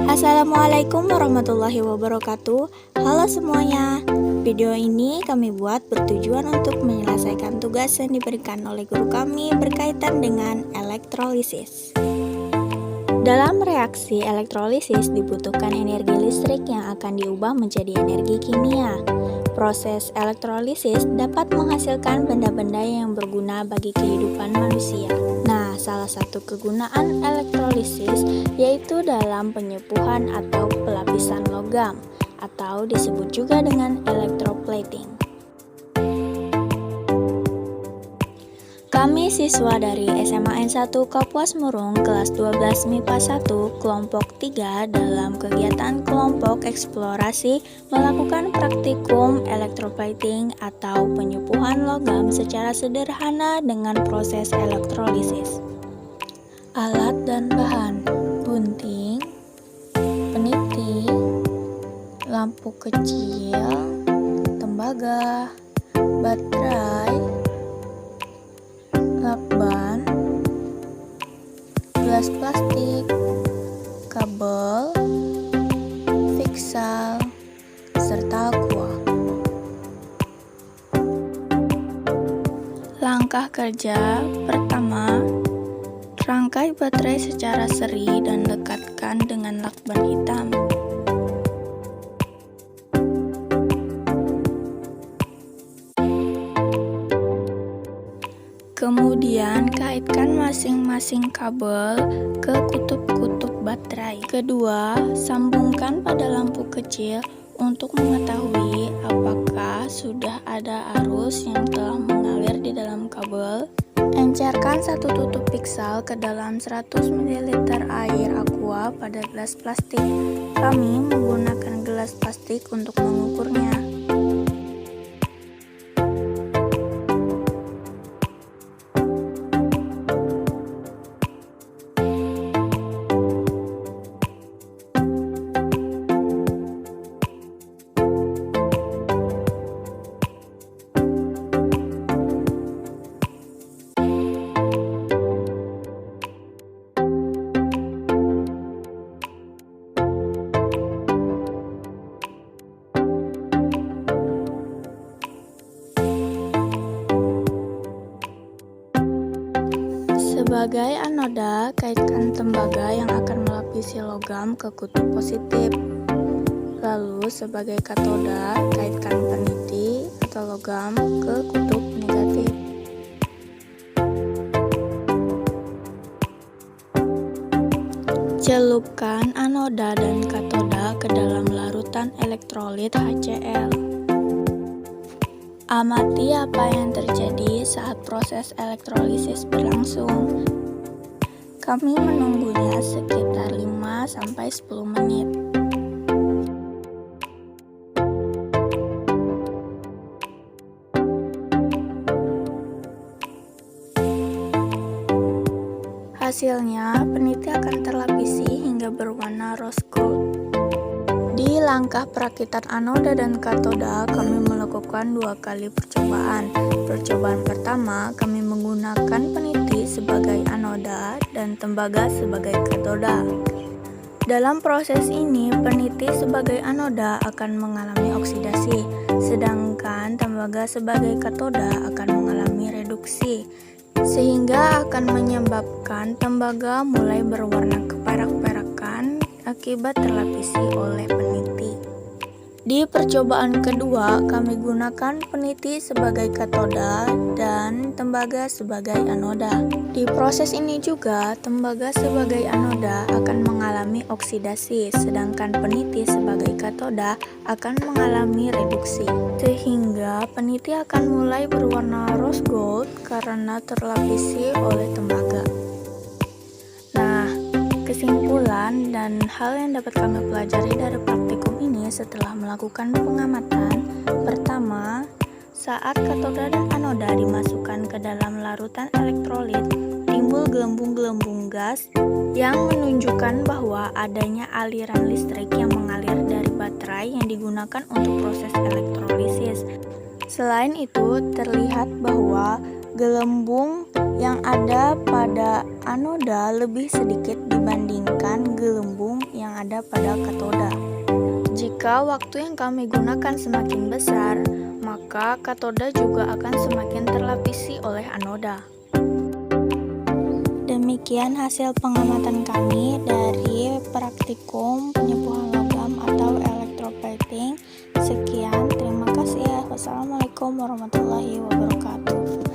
Assalamualaikum warahmatullahi wabarakatuh. Halo semuanya. Video ini kami buat bertujuan untuk menyelesaikan tugas yang diberikan oleh guru kami berkaitan dengan elektrolisis. Dalam reaksi elektrolisis dibutuhkan energi listrik yang akan diubah menjadi energi kimia. Proses elektrolisis dapat menghasilkan benda-benda yang berguna bagi kehidupan manusia. Nah, salah satu kegunaan elektrolisis yaitu dalam penyembuhan atau pelapisan logam, atau disebut juga dengan electroplating. Kami siswa dari SMA N1 Kapuas Murung kelas 12 MIPA 1 kelompok 3 dalam kegiatan kelompok eksplorasi melakukan praktikum electroplating atau penyembuhan logam secara sederhana dengan proses elektrolisis. Alat dan bahan: gunting, peniti, lampu kecil, tembaga, baterai, lakban, gelas plastik, kabel, fiksal, serta aqua. Langkah kerja pertama, rangkai baterai secara seri dan lekatkan dengan lakban hitam. Kemudian kaitkan masing-masing kabel ke kutub-kutub baterai. Kedua, sambungkan pada lampu kecil untuk mengetahui apakah sudah ada arus yang telah mengalir di dalam kabel. Encerkan satu tutup piksel ke dalam 100 ml air aqua pada gelas plastik. Kami menggunakan gelas plastik untuk mengukurnya. Sebagai anoda, kaitkan tembaga yang akan melapisi logam ke kutub positif. Lalu sebagai katoda, kaitkan peniti atau logam ke kutub negatif. Celupkan anoda dan katoda ke dalam larutan elektrolit HCl. Amati apa yang terjadi saat proses elektrolisis berlangsung. Kami menunggunya sekitar 5-10 menit. Hasilnya, peniti akan terlapisi hingga berwarna rose gold. Di langkah perakitan anoda dan katoda, kami melakukan 2 kali percobaan. Percobaan pertama, kami menggunakan peniti sebagai anoda dan tembaga sebagai katoda. Dalam proses ini, peniti sebagai anoda akan mengalami oksidasi, sedangkan tembaga sebagai katoda akan mengalami reduksi, sehingga akan menyebabkan tembaga mulai berwarna keperak-perakan akibat terlapisi oleh peniti. Di percobaan kedua, kami gunakan peniti sebagai katoda dan tembaga sebagai anoda. Di proses ini juga, tembaga sebagai anoda akan mengalami oksidasi, sedangkan peniti sebagai katoda akan mengalami reduksi, sehingga peniti akan mulai berwarna rose gold karena terlapisi oleh tembaga. Kesimpulan dan hal yang dapat kami pelajari dari praktikum ini setelah melakukan pengamatan: pertama, saat katoda dan anoda dimasukkan ke dalam larutan elektrolit, timbul gelembung-gelembung gas yang menunjukkan bahwa adanya aliran listrik yang mengalir dari baterai yang digunakan untuk proses elektrolisis. Selain itu, terlihat bahwa gelembung yang ada pada anoda lebih sedikit dibandingkan gelembung yang yang ada pada katoda. Jika waktu yang kami gunakan semakin besar, maka katoda juga akan semakin terlapisi oleh anoda. Demikian hasil pengamatan kami dari praktikum penyembuhan logam atau electroplating. Sekian, terima kasih. Wassalamualaikum warahmatullahi wabarakatuh.